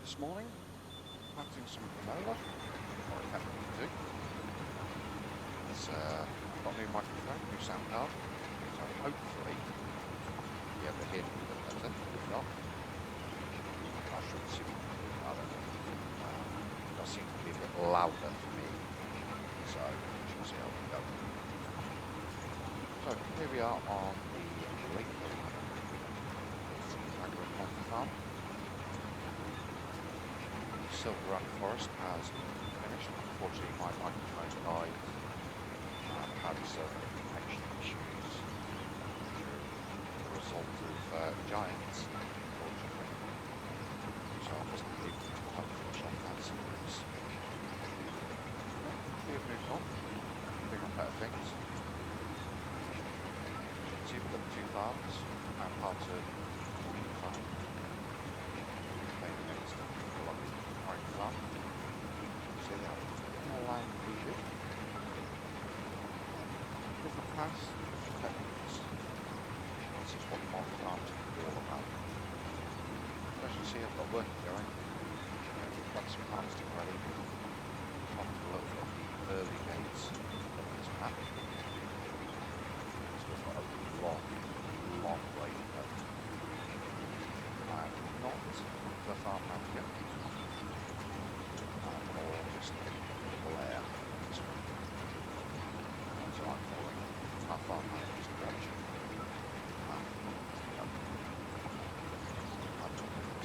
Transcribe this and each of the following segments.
this morning, planting some canola, or attempting to do. It's got a new microphone, new sound card, so hopefully you'll be able to hear me a bit better. If not, I should see what I don't know. It does seem to be a bit louder for me, so we shall see how we go. So here we are on the Ladyhill, Daggerwin Multifarm. Silver Run Forest has finished. Unfortunately, my microphone died. I've had some connection issues as a result of giants, unfortunately. So I'll just leave it to finish off that series. We've moved on, big on better things. As you can see, we've got two farms and parts of Multifarm. Playing against the farm. So they have more land needed. Different plants, different techniques. This is what Multifarm's all about. As you see, I've got work going. We've got some harvesting ready. On a little bit of the early gates of this map. So we've got a long way to go. I'm not the farm manager. Or just Blair. So I'm following our farm manager's direction. I'm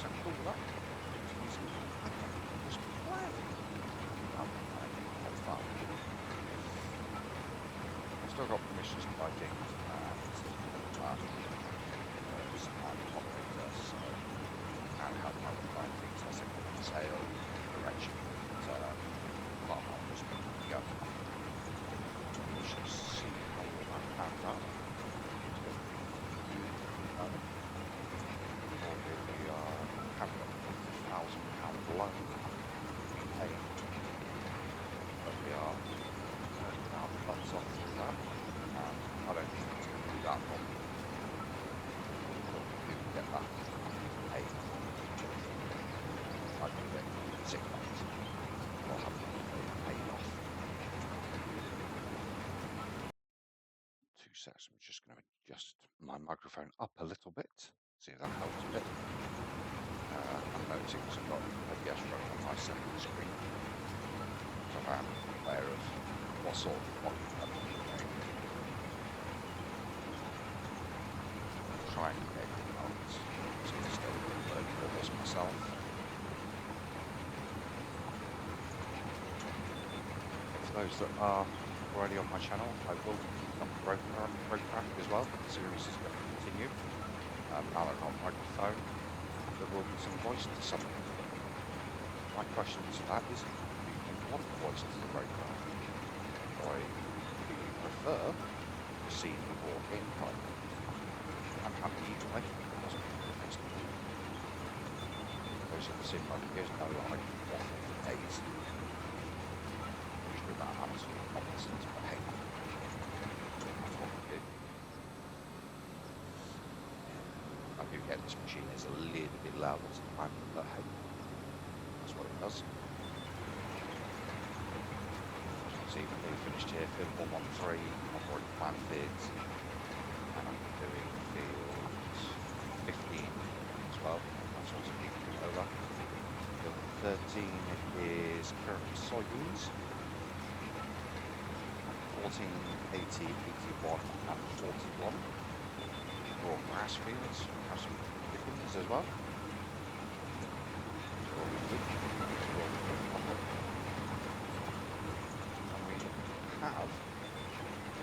not cool with that. It's easy. Just Blair. I've still got permissions to buy things and operator, so I can help out with buying things as they come on sale, direction. Farm just go. We shall see how all that pans out. We have got a £1,000 loan to pay, but we are earning our butts off through that. I don't think it's going to be that long. We can get that paid. I can get 6 months. We'll have paid off. 2 seconds. I'm just going to adjust my microphone up a little bit. See if that helps a bit. I'm noticing because I've got OBS running on my second screen. So I'm aware of what sort of volume I'm doing. Try and get it out. So I'm still learning all this myself. For those that are already on my channel, I will keep up program as well. The series is going to continue. Now I've got a microphone, there will be some voice to some of it. My question to that is, do you want voice to the program? Or do you prefer to see me more gameplay? I'm happy either way. It doesn't make a difference to me. Those of the sim ideas know that I can waffle for days. Usually that absolute nonsense, but hey, that's what we do. I do get this machine is a little bit louder sometimes, but hey, that's what it does. As you can see, we've finished here, field 113, I've already planted, and I'm doing field 15 as well. That's also being over. Field 13 is currently soybeans. 14, 80, 81, and 41. Raw grass fields, have some chickens as well. And we have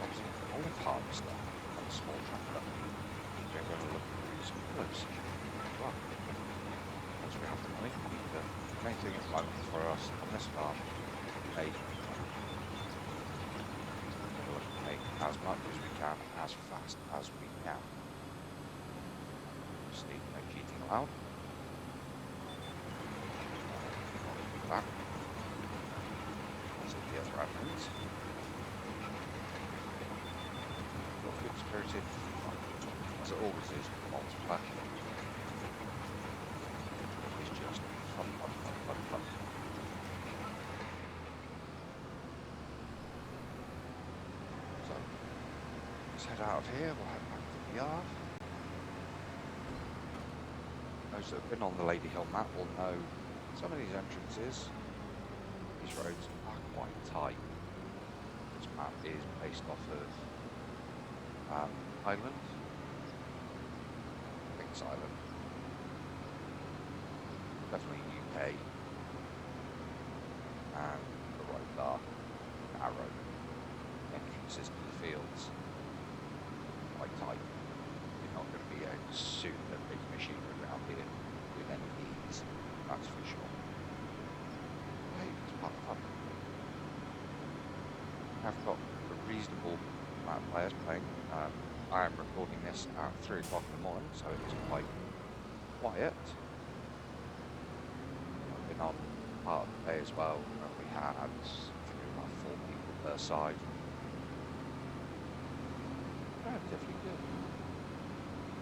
obviously an olive harvester on a small tractor. We're going to look at some olives as well. Once we have the money, the main thing at the moment for us on this farm is to make as much as we can, as fast as we can. Obviously, no cheating allowed. That. That's the other admins. Got good spirited, as it always is, multiplayer. It's just Fun, fun, fun, fun, fun. So, let's head out of here. We'll head back to the yard. Those that have been on the Ladyhill map will know some of these entrances, these roads are quite tight. This map is based off of Ireland, Kings Island, definitely UK, and the roads are narrow. Entrances to the fields quite tight. You're not going to be able to super big machinery around here with any ease, that's for sure. Hey, it's part of fun. I've got a reasonable amount of players playing. I am recording this at 3 o'clock in the morning, so it's quite quiet. I've been on part of the day as well, and we had, I think it was about 4 people per side. Relatively good.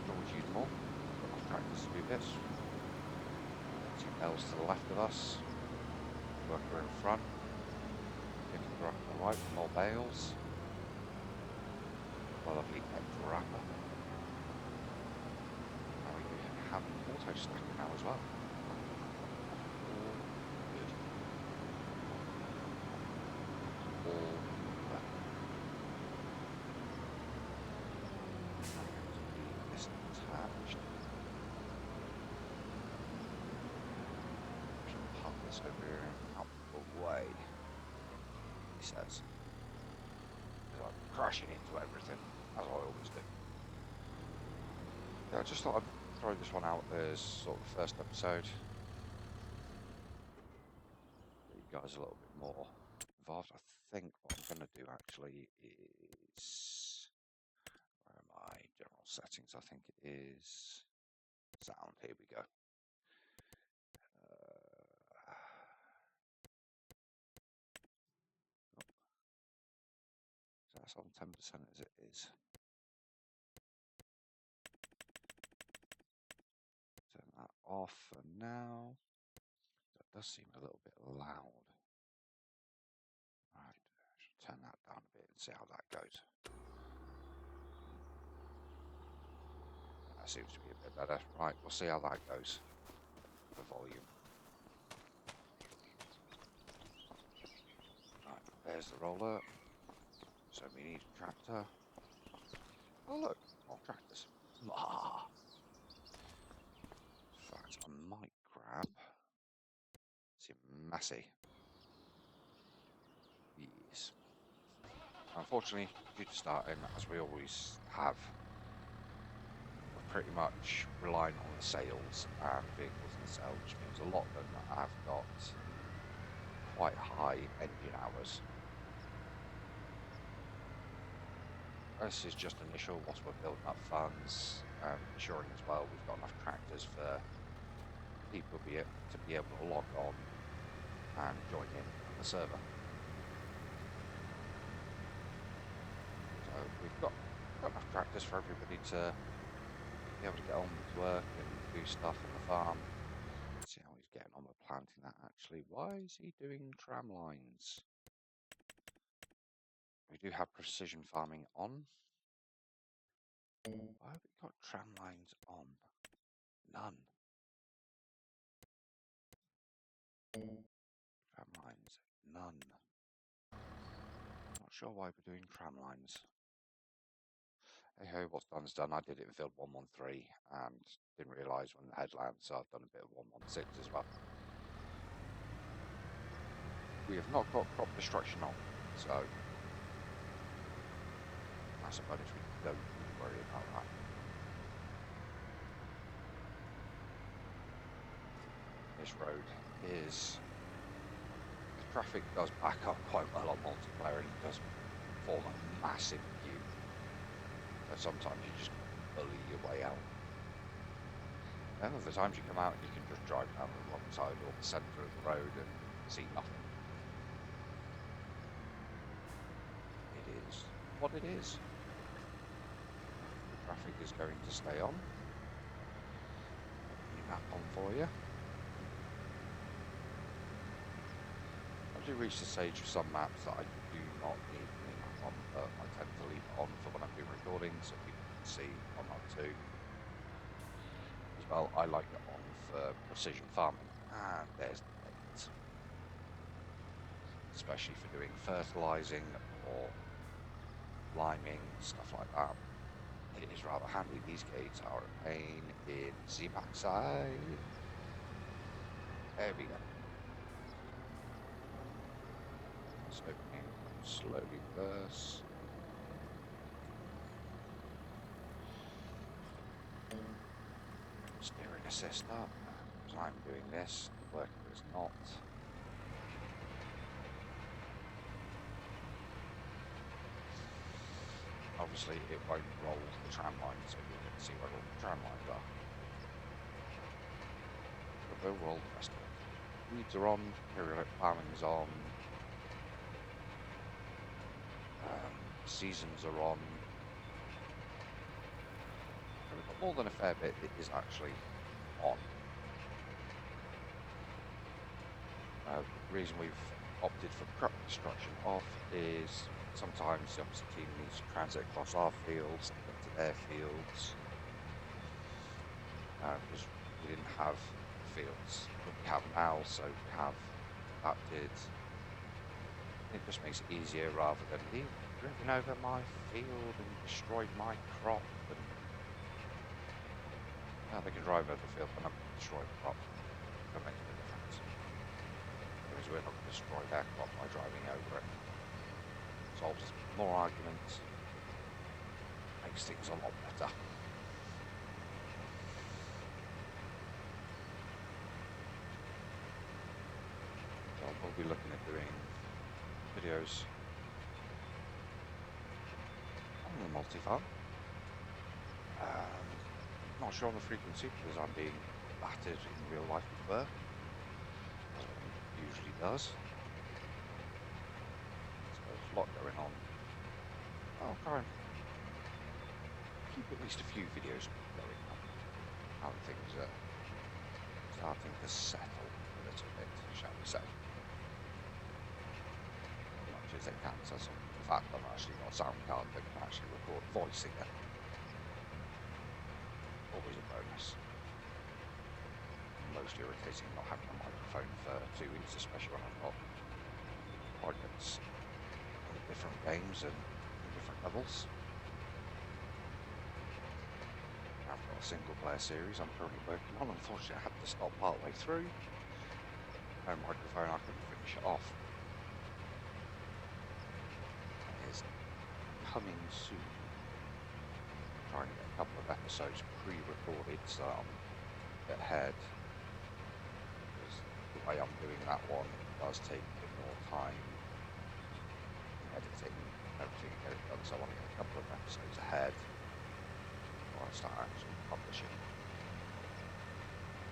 Could always use more. Got enough tractors to do this. 2 bells to the left of us. Worker in front. Picking her up on the right with more bales. A lovely extra wrapper. And we have an auto stacker now as well. All good. All good. This attached. Pop this over here and out the way. He says. I'm crashing into everything, as I always do. Yeah, I just thought I'd throw this one out as sort of the first episode. Get you guys a little bit more involved. I think what I'm going to do actually is... Where am I? General settings, I think it is... Sound, here we go. So that's on 10% as it is. Turn that off for now. That does seem a little bit loud. Right, turn that down a bit and see how that goes. That seems to be a bit better. Right, we'll see how that goes. The volume. Right, there's the roller. So we need a tractor. Oh look, more tractors. Ah. In fact, I might grab... See, Massey. Yes. Unfortunately, due to starting, as we always have, we're pretty much relying on the sales and vehicles in the sale, which means a lot of them have got quite high engine hours. This is just initial whilst we're building up funds, ensuring as well we've got enough tractors for people to be able to log on and join in the server. So we've got enough tractors for everybody to be able to get on with work and do stuff on the farm. Let's see how he's getting on with planting that actually. Why is he doing tram lines? We do have precision farming on. Why have we got tram lines on? None. Tram lines, none. Not sure why we're doing tram lines. Hey ho, what's done is done. I did it in field 113 and didn't realise when the headland, so I've done a bit of 116 as well. We have not got crop destruction on, so I suppose we don't need to worry about that. This road is... The traffic does back up quite well on multiplayer and it does form a massive queue. So sometimes you just bully your way out. Then other times you come out and you can just drive down the wrong side or the centre of the road and see nothing. It is what it is. The traffic is going to stay on. Put the map on for you. do reach the stage with some maps that I do not need a map on, but I tend to leave it on for when I'm doing recording so people can see one or two. As well, I like it on for precision farming, and there's the gate. Especially for doing fertilizing or liming, stuff like that. It is rather handy. These gates are a pain in the backside. There we go. It's opening slowly first. Steering assist up. As I'm doing this, the worker is not. Obviously, it won't roll the tram line, so you'll get to see where all the tram lines are. But we'll roll the rest of it. Weeds are on, periodic farming is on, seasons are on. And we've got more than a fair bit that is actually on. The reason we've opted for crop destruction off is sometimes the opposite team needs to transit across our fields and get to their fields, because we didn't have fields, but we have now, so we have adapted. It just makes it easier rather than you've driven over my field and destroyed my crop. And now they can drive over the field, but not destroy the crop. That makes no difference. Whereas we're not going to destroy their crop by driving over it. Solves more arguments, makes things a lot better. So we'll be looking at doing videos on the Multifarm. Not sure on the frequency because I'm being battered in real life with work, as one usually does. So there's a lot going on. I'll try and keep at least a few videos going on. How things are starting to settle a little bit, shall we say. Much as they can, so the fact I've actually got a sound card that can actually record voice again. Always a bonus. Most irritating not having a microphone for 2 weeks, especially when I've got projects in different games and different levels. I've got a single player series I'm currently working on. Unfortunately, I had to stop partway through. No microphone, I couldn't finish it off. It is coming soon. Trying to get a couple of episodes pre-recorded so I'm a bit ahead, because the way I'm doing that one does take a bit more time editing everything and get it done, so I want to get a couple of episodes ahead before I start actually publishing.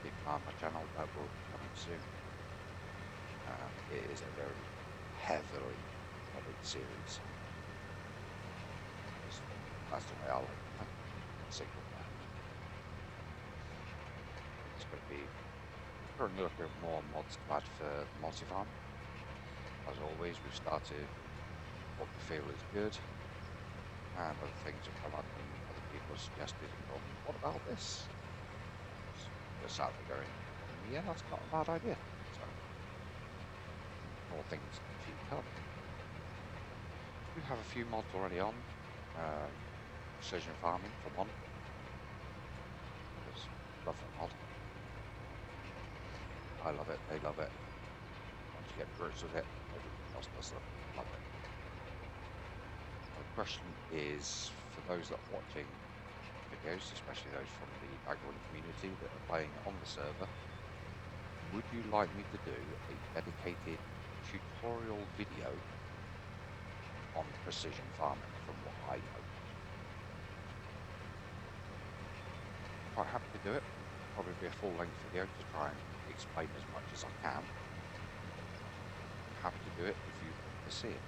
Keep an eye on my channel, that will be coming soon. It is a very heavily covered series. That's the way I like it. Single player. It's going to be currently looking at more mods to add for Multifarm. As always, we've started what we feel is good, and other things have come up and other people have suggested and gone, what about this? So we're sat there going, yeah, that's not a bad idea. So more things to come. We have a few mods already on. Precision farming for one. Just love that mod. I love it, they love it. Once you get grips with it, everyone else does love it. The question is, for those that are watching videos, especially those from the Daggerwin community that are playing on the server, would you like me to do a dedicated tutorial video on precision farming from what I know? Quite happy to do it. Probably be a full-length video to try and explain as much as I can. I'm happy to do it if you want to see it.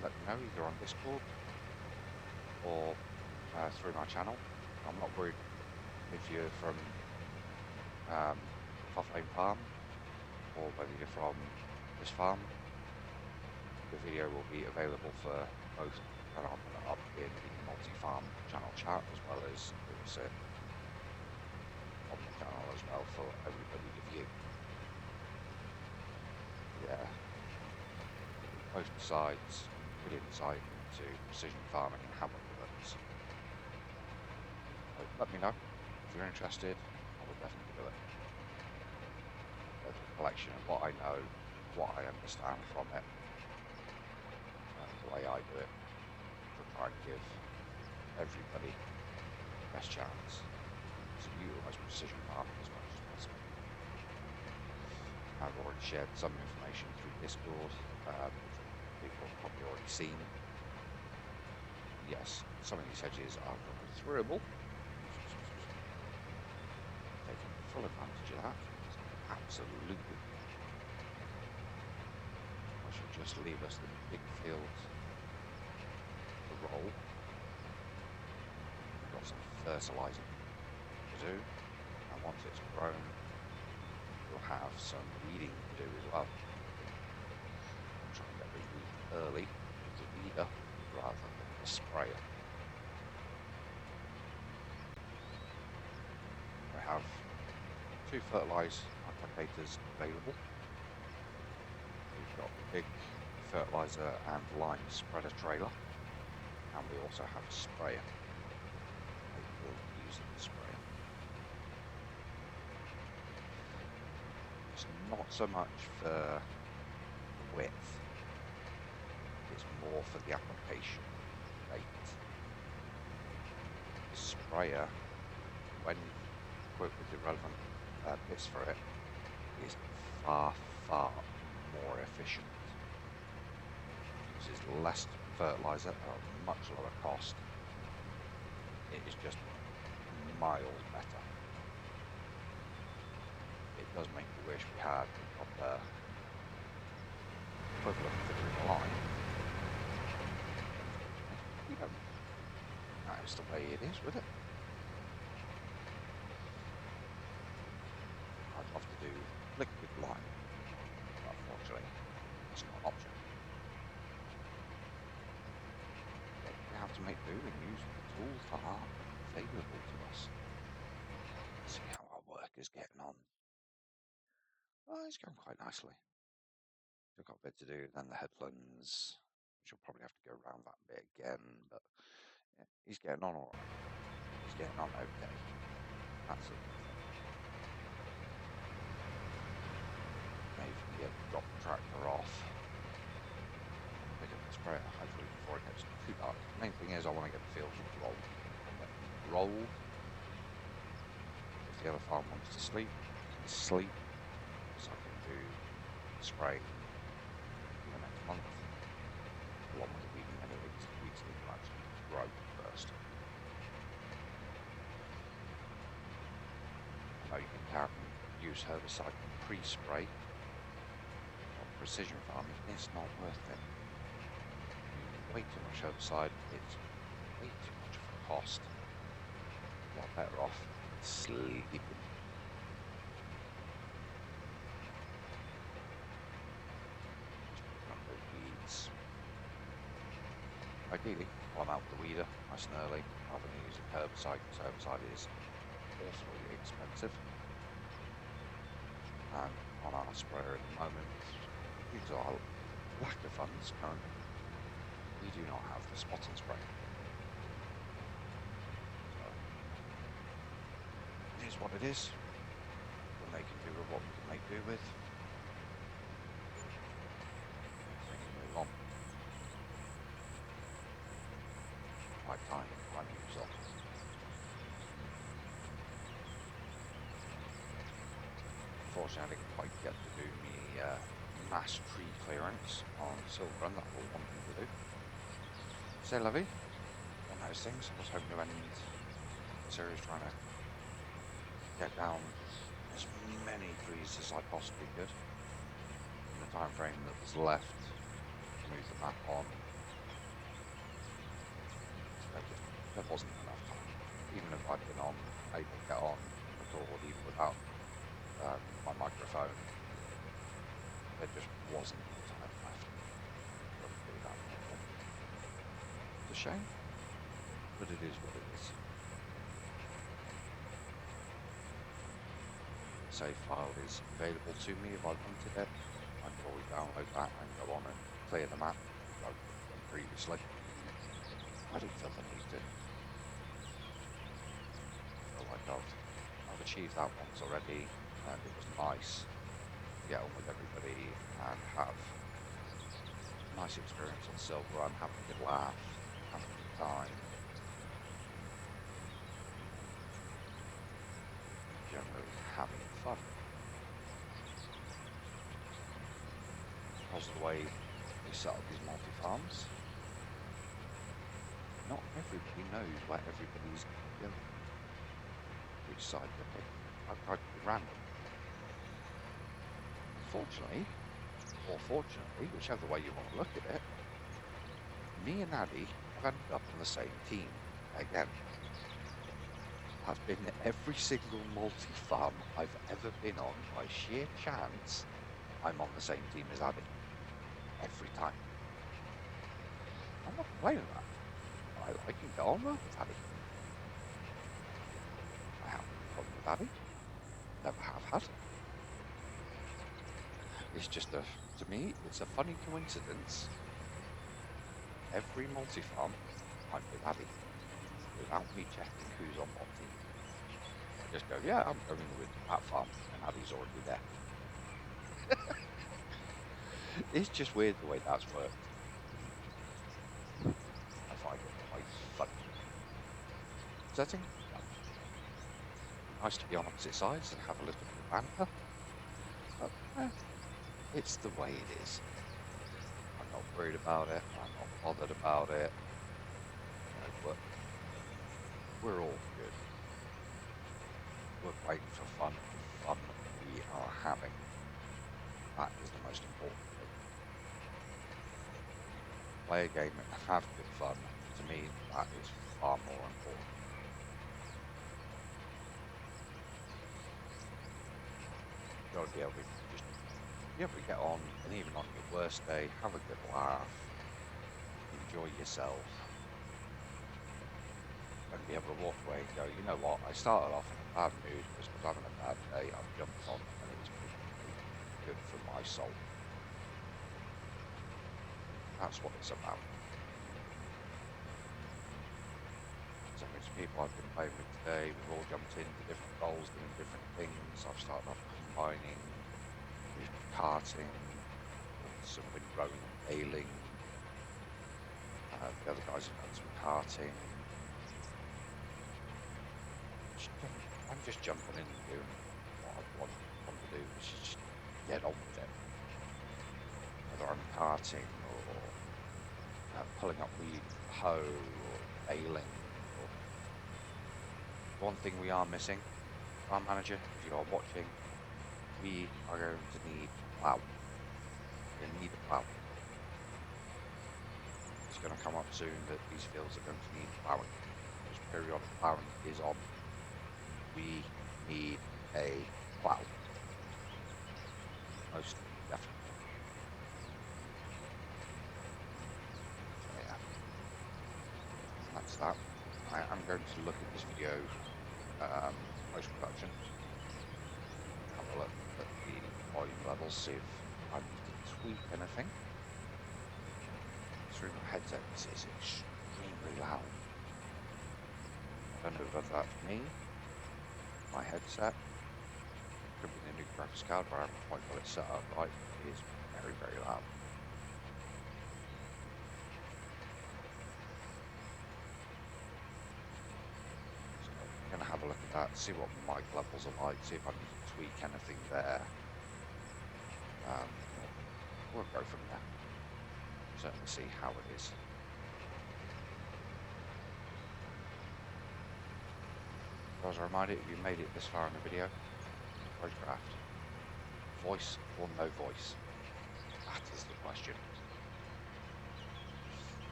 Let me know either on Discord or through my channel. I'm not worried if you're from Multifarm farm or whether you're from this farm. The video will be available for both, and I'm going to up in the Multifarm channel chat as well as there's it on the channel as well for everybody to view. Yeah, both sides really insight into precision farming and how it works. So let me know if you're interested. I would definitely do it. There's a collection of what I know, what I understand from it, and the way I do it to try and give everybody the best chance to utilize precision farming as much as possible. I've already shared some information through Discord, which people have probably already seen. Yes, some of these hedges are very throughable. Taking full advantage of that. Absolutely. I should just leave us the big field to roll. We've got some fertilising to do, and once it's grown, we'll have some weeding to do as well. I'm trying to get the weed early with the weeder rather than the sprayer. I have 2 fertilise applicators available. We've got the big fertiliser and lime spreader trailer, and we also have a sprayer. I will be using the sprayer. It's not so much for width, it's more for the application rate. The sprayer, when equipped with the relevant bits for it, is far more efficient. Uses less fertiliser at a much lower cost. It is just miles better. It does make me wish we had the proper equivalent for doing a line. You know, that is the way it is with it. I'd love to do liquid lime, but unfortunately, it's not an option. But we have to make do and use the tools that are available to us. Let's see how our work is getting on. Oh, it's going quite nicely. We've got a bit to do, then the headlands, which will probably have to go around that bit again, but yeah, he's getting on alright. He's getting on okay. That's the thing. Maybe drop the tractor off, pick up the sprayer, hopefully before it gets too dark. The main thing is I want to get the field rolled. Rolled. If the other farm wants to sleep, can sleep, so I can do spray in the next month, along with the weeding anyway, because the weeds need to actually grow first. I know you can use herbicide pre-spray. Precision farming, it's not worth it. Way too much herbicide, it's way too much of a cost. You're better off sleeping. Just those weeds. Ideally, I'm out with the weeder nice and early, rather than using herbicide, because herbicide is awfully expensive. And on our sprayer at the moment, due to our lack of funds currently, we do not have the spotting spray. So, it is what it is. We're making do with what we can make do with. We can move on. Right time moves on. Unfortunately, I didn't quite get to do me mass tree clearance on Silver Run that I was wanting to do. C'est la vie. One of those things. I was hoping to end the series trying to get down as many trees as I possibly could in the time frame that was left to move the map on. There wasn't enough time. Even if I'd been able to get on record even without my microphone, there just wasn't enough time left. So shame, but it is what it is. Save file is available to me if I wanted it. I could always download that and go on and clear the map like I've done previously. I don't feel the need to. I feel like I've achieved that once already, and it was nice to get on with everybody and have a nice experience on Silver Run, have a good laugh, have a good time. Generally having fun. Because of the way they set up these multi-farms, not everybody knows where everybody's going, which side they're picking. I've tried to be random. Unfortunately, or fortunately, whichever way you want to look at it, me and Addy have ended up on the same team again. I've been every single multi-farm I've ever been on by sheer chance. I'm on the same team as Addy. Every time. I'm not complaining about that. I can get on well with Addy. I haven't got a problem with Addy. Never have had. It's just to me, it's a funny coincidence. Every multi-farm, I'm with Addy. Without me checking who's on what team. I just go, yeah, I'm going with that farm, and Addy's already there. It's just weird the way that's worked. I find it quite funny. Setting? No. Nice to be on opposite sides and have a little bit of banter. But it's the way it is. I'm not worried about it. I'm not bothered about it. But we're all good. We're playing for fun. Fun we are having. That is the most important thing. Play a game and have good fun. To me, that is far more important. You've got to be able to get on, and even on your worst day, have a good laugh, enjoy yourself, and be able to walk away and go, you know what, I started off in a bad mood because I was having a bad day, I've jumped on and it's been good for my soul. That's what it's about. So many people I've been playing with today, we've all jumped into different roles, doing different things. I've started off combining with karting, some windrowing and bailing. The other guys have done some karting. I'm just jumping in and doing what I want to do, which is just get on with it. Whether I'm karting or pulling up weed, hoe, or bailing. One thing we are missing, farm manager, if you are watching, we are going to need plough. We're going to need a plough. It's going to come up soon that these fields are going to need ploughing. Because periodic ploughing is on. We need a plough. Most definitely. So yeah. That's that. I am going to look at this video post-production. Have a look at the volume levels, see if I need to tweak anything. Through my headset, this is extremely loud. I don't know whether that's me, my headset, could be the new graphics card where I haven't quite got it set up right. It is very, very loud. So I'm going to have a look at that, see what mic levels are like, see if I need to tweak anything there. We'll go from there. Certainly see how it is. As a reminder, if you made it this far in the video, roadcraft, voice or no voice? That is the question.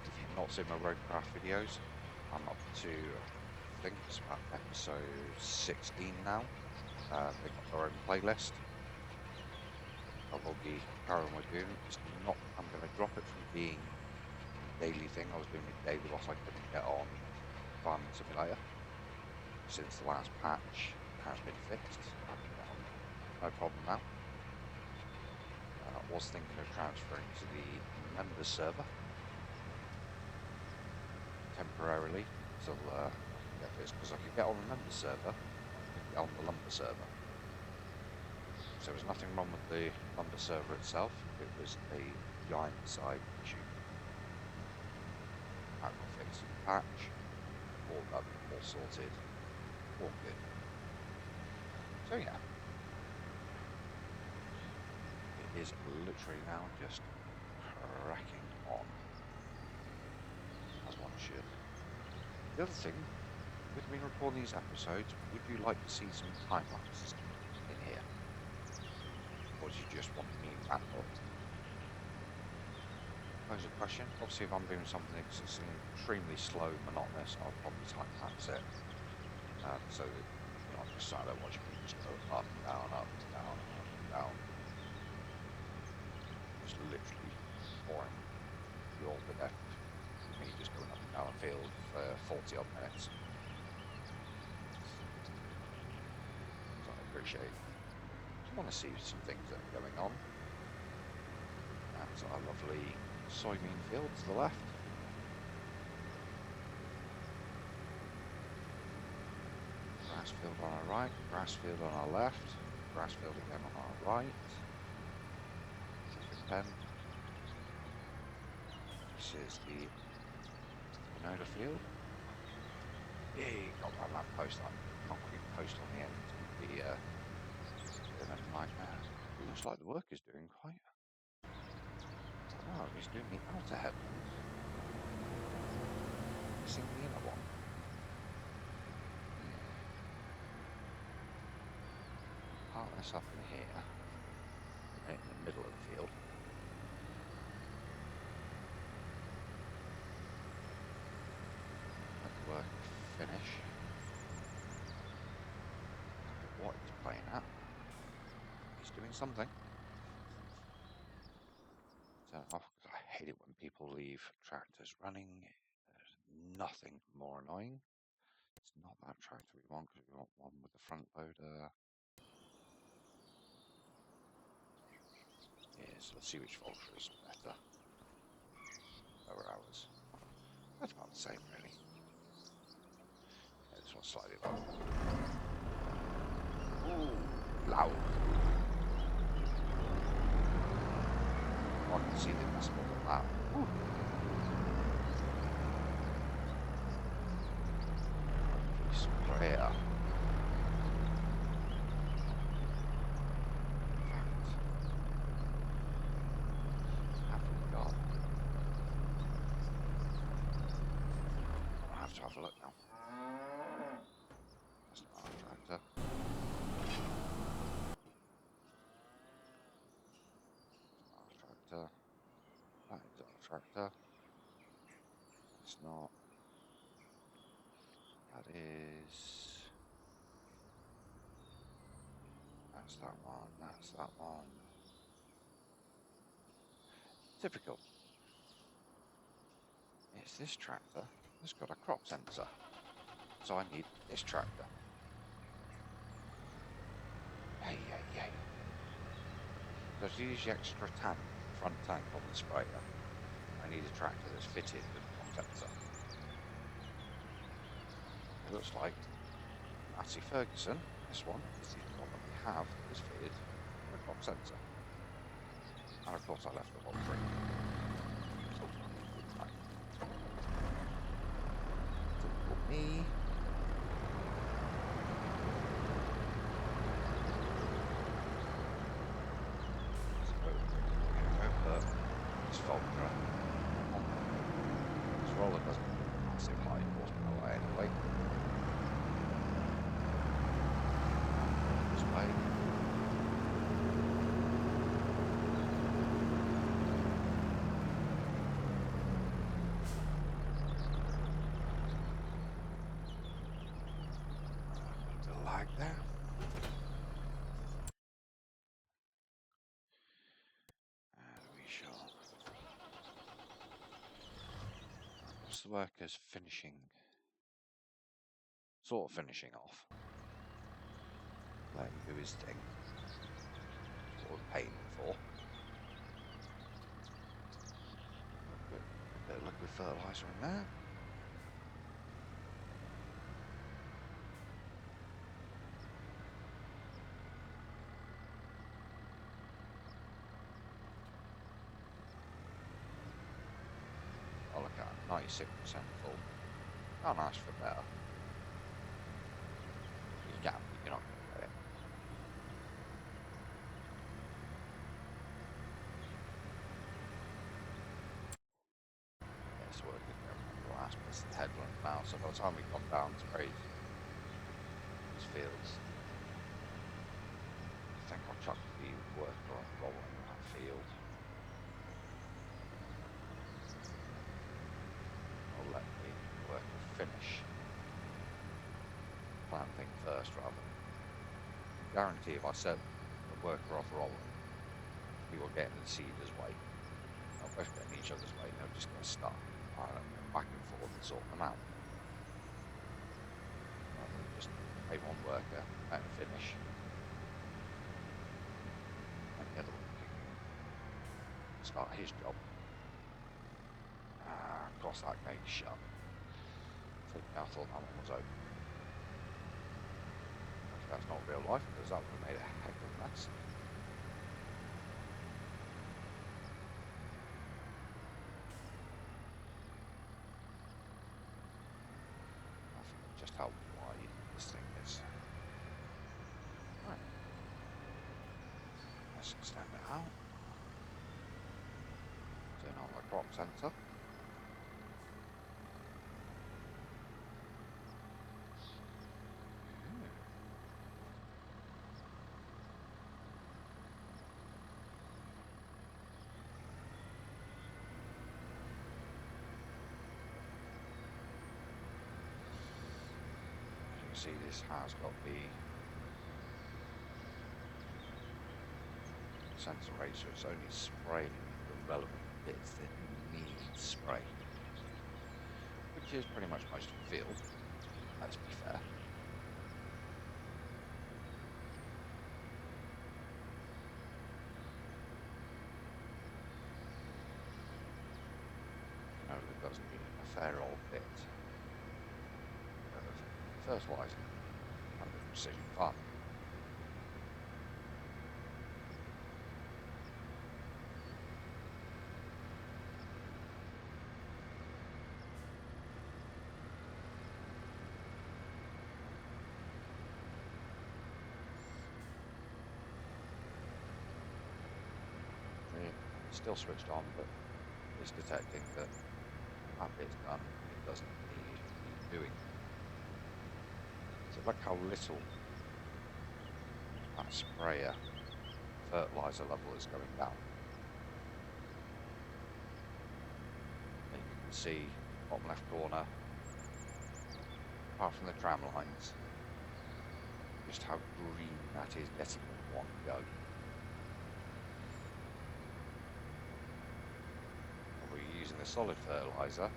If you've not seen my roadcraft videos, I'm up to, I think it's about episode 16 now. They've got their own playlist. I will be carrying on with doing. It's not, I'm going to drop it from being daily thing. I was doing it daily whilst I couldn't get on Farming Simulator. Since the last patch has been fixed, I can get on no problem now. I was thinking of transferring to the members server temporarily until I can get this, because I could get on the members server, I couldn't get on the lumber server. So there was nothing wrong with the lumber server itself, it was a behind the side issue. I got fixed in the patch, all done, all sorted, all good. So yeah, it is literally now just cracking on, as one should. The other thing, with me recording these episodes, would you like to see some time lapses in here? Or do you just want me to ramp up? Pose a question. Obviously, if I'm doing something that's extremely slow, monotonous, I'll probably time lapse it. So that you're not just sat there watching me just go up, down, up, down, up, down. Just literally boring the all to death. Me just going up and down a field for 40 odd minutes. So I appreciate. I want to see some things that are going on. That's our lovely soybean field to the left. Grass field on our right, grass field on our left, grass field again on our right. Pen. This is the canola field. Yay, got that lamp post on, concrete post on the end. It's going to be a bit of a nightmare. It looks like the worker's doing quite. Oh, he's doing the outer headlands. Missing the inner one. Part this up in here, right in the middle of the field. Let the work finish. What he's playing at. He's doing something. Turn it off because I hate it when people leave tractors running. There's nothing more annoying. It's not that tractor we want, because we want one with the front loader. Yes, let's see which Vulture is better. Lower hours. That's about the same, really. Yeah, this one's slightly lower. Ooh, loud. I can see the decibels on that. Ooh. Sprayer. Have a look now. That's not our tractor. Our tractor. That is our tractor. It's not. That is. That's that one. That's that one. Typical. It's this tractor that's got a crop sensor. So I need this tractor. Hey. Because you use the extra tank, front tank on the sprayer, I need a tractor that's fitted with a crop sensor. It looks like Massey Ferguson, this one, is the only one that we have that is fitted with a crop sensor. And of course I left the one free. So, right. Typical me. This Vulture on this roller doesn't have a massive high horsepower anyway. This way. A bit of lag there. And we shall Whilst the worker's finishing, sort of finishing off, let him do his thing. That's what we're paying him for. A bit of liquid fertiliser in there. Oh, look at that, 96% full. Can't ask for better. You can, but you're not going to get it. Yeah, it's working there. The last bit's the headland now, so by the time we come down to raise these fields, I think I'll chuck the worker on rolling that field. I'll let the worker finish planting first rather than guarantee if I set the worker off rolling, he will get in the seeder's way. They'll both get in each other's way and they'll just get stuck. I don't go back and forth and sort them out. Rather than just pay one worker, let him finish. And the other one can start his job. Of course that gate's shut. I thought that one was open. That's not real life because that would have made a heck of a mess. I forget just how wide this thing is. Right. Let's extend it out. Turn on the crop sensor. See, this has got the sensor rate, so it's only spraying the relevant bits that need spray, which is pretty much most of the field, let's be fair. You know, it does need a fair old bit of fertiliser under precision farming. It's still switched on, but it's detecting that that bit's done. It doesn't need doing. So look how little that sprayer fertiliser level is going down. And you can see bottom left corner, apart from the tram lines, just how green that is getting in one go. And we're using the solid fertiliser.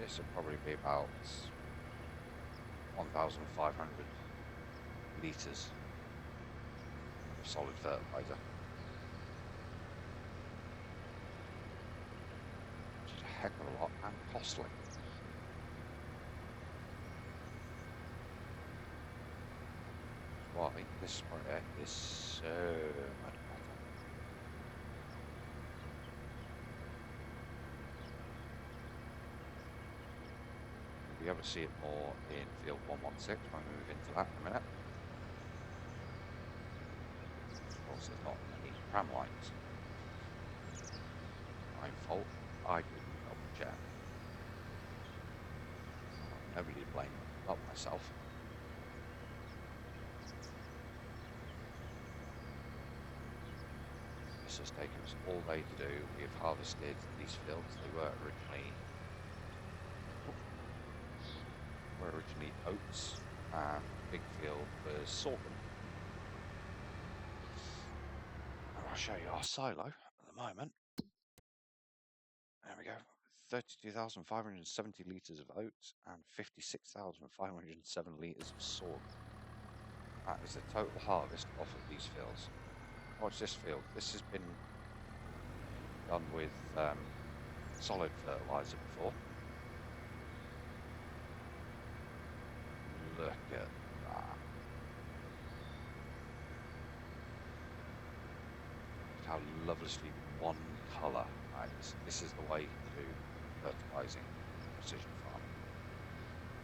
This will probably be about 1,500 litres of solid fertiliser, which is a heck of a lot and costly. Why this sprayer is so much better. You'll be able to see it more in field 116 when we move into that in a minute. Of course, there's not any tram lines. My fault, I didn't double check. Nobody to blame, not myself. This has taken us all day to do. We have harvested these fields. They were originally oats, and the big field was sorghum. And I'll show you our silo at the moment. There we go. 32,570 litres of oats and 56,507 litres of sorghum. That is the total harvest off of these fields. Watch this field. This has been done with solid fertiliser before. Look at that. Look how lovely one colour that is. This is the way to do fertilising precision farming.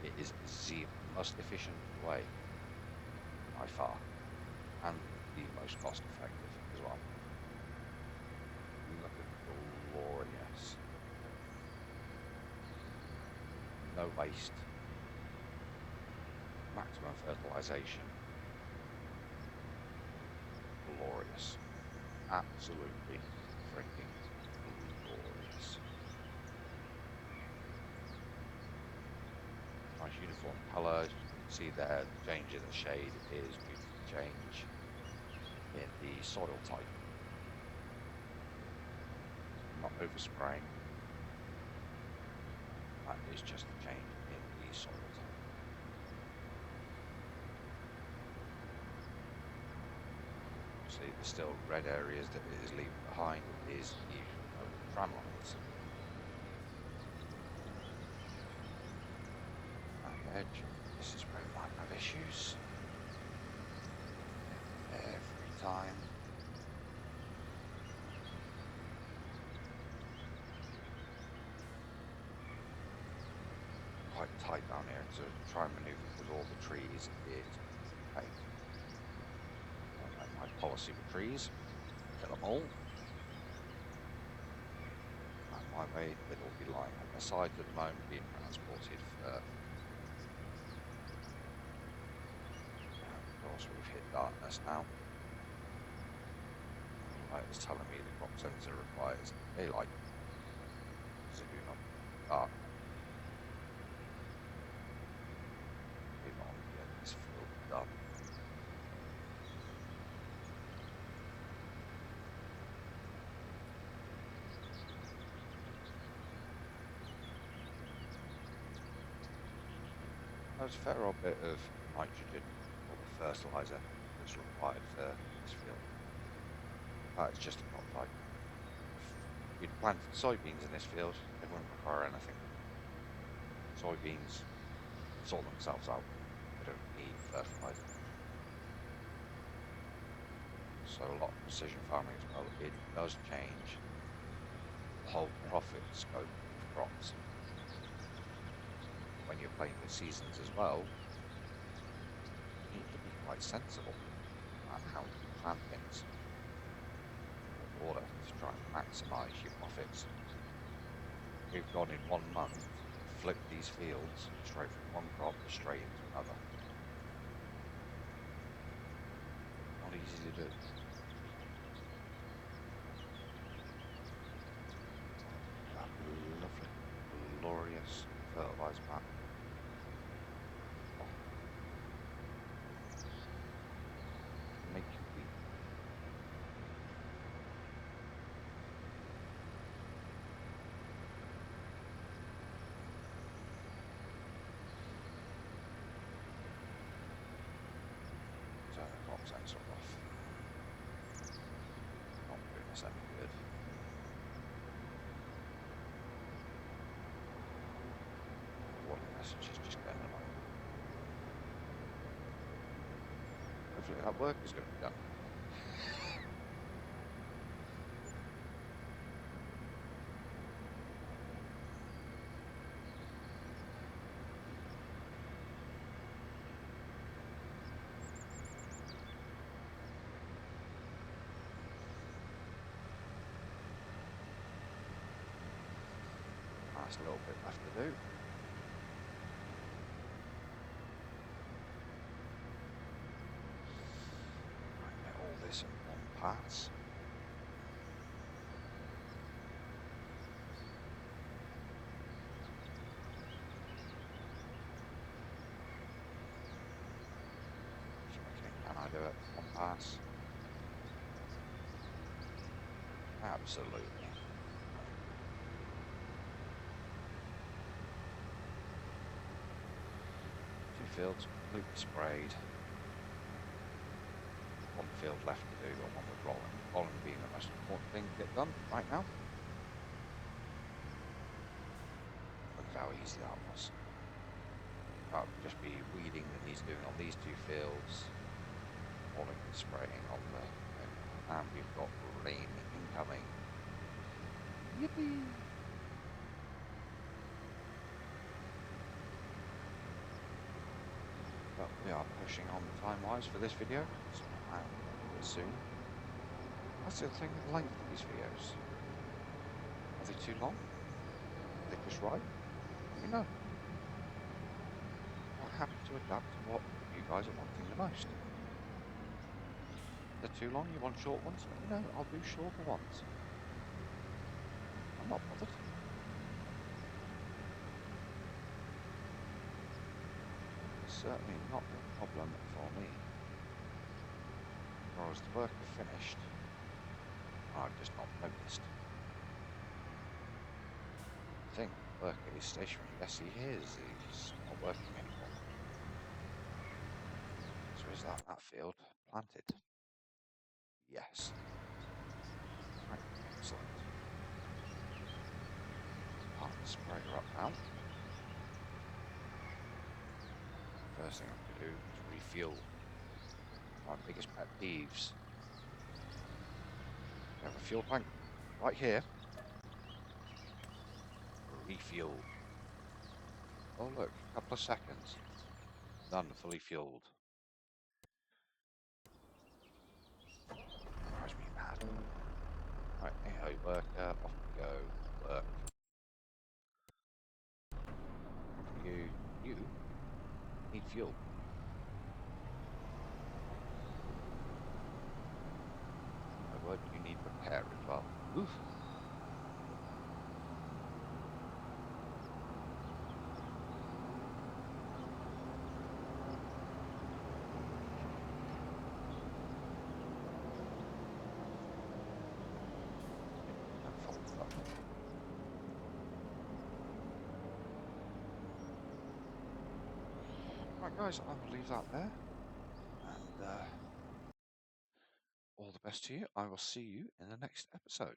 It is the most efficient way by far, and the most cost effective as well. Look at glorious. No waste. Maximum fertilisation. Glorious. Absolutely freaking glorious. Nice uniform colour. You can see there the change in the shade is due to the change in the soil type. Not overspraying. That is just a change in the soil type. See, the still red areas that it is leaving behind is the tram lines. Back edge. This is where we might have issues. Every time. Quite tight down here to try and manoeuvre with all the trees is okay. My policy with trees, kill them all. And my way, it will be lying on the side at the moment, being transported for. Of course, we've hit darkness now. Light is telling me the crop sensor requires daylight, so do not dark. We want to get this field done. There's a fair old bit of nitrogen or the fertiliser that's required for this field. It's just a crop type. If we'd planted soybeans in this field, they wouldn't require anything. Soybeans sort themselves out. They don't need fertiliser. So a lot of precision farming as well, it does change the whole profit scope of crops. When you're playing with seasons as well, you need to be quite sensible at how you plan things in order to try and maximise your profits. We've gone in 1 month, flipped these fields straight from one crop straight into another. Not easy to do. That lovely, glorious fertilised map. Make you weep. Turn the crop sensor off. Not doing us any good. Warning message is just going along. Hopefully that work is going to be done. Nice little bit left to do. Get all this in one pass. Can I do it? One pass? Absolutely. fields completely sprayed. One field left to do, and one with rolling. Rolling being the most important thing to get done right now. Look at how easy that was. That would just be weeding that he's doing on these two fields. Rolling and spraying on the... And we've got rain incoming. Yippee! But we are pushing on time-wise for this video, so I'll end it soon. That's the other thing with the length of these videos. Are they too long? Are they just right? Let me know. I'm happy to adapt to what you guys are wanting the most. If they're too long, you want short ones? Let me know. I'll do shorter ones. I'm not bothered. Certainly not a problem for me. Or is the worker finished? I've just not noticed. I think the worker is stationary. Yes, he is. He's not working anymore. So is that field planted? Yes. Right, excellent. Start the sprayer up now. First thing I'm going to do is refuel. My biggest pet peeves. We have a fuel tank right here. Refuel. Oh look, a couple of seconds. None fully fueled. Drives me mad. Right, hey worker, off we go. Work. You need fuel. My word, you need repair as well. Oof. Right guys, I will leave that there. And all the best to you. I will see you in the next episode.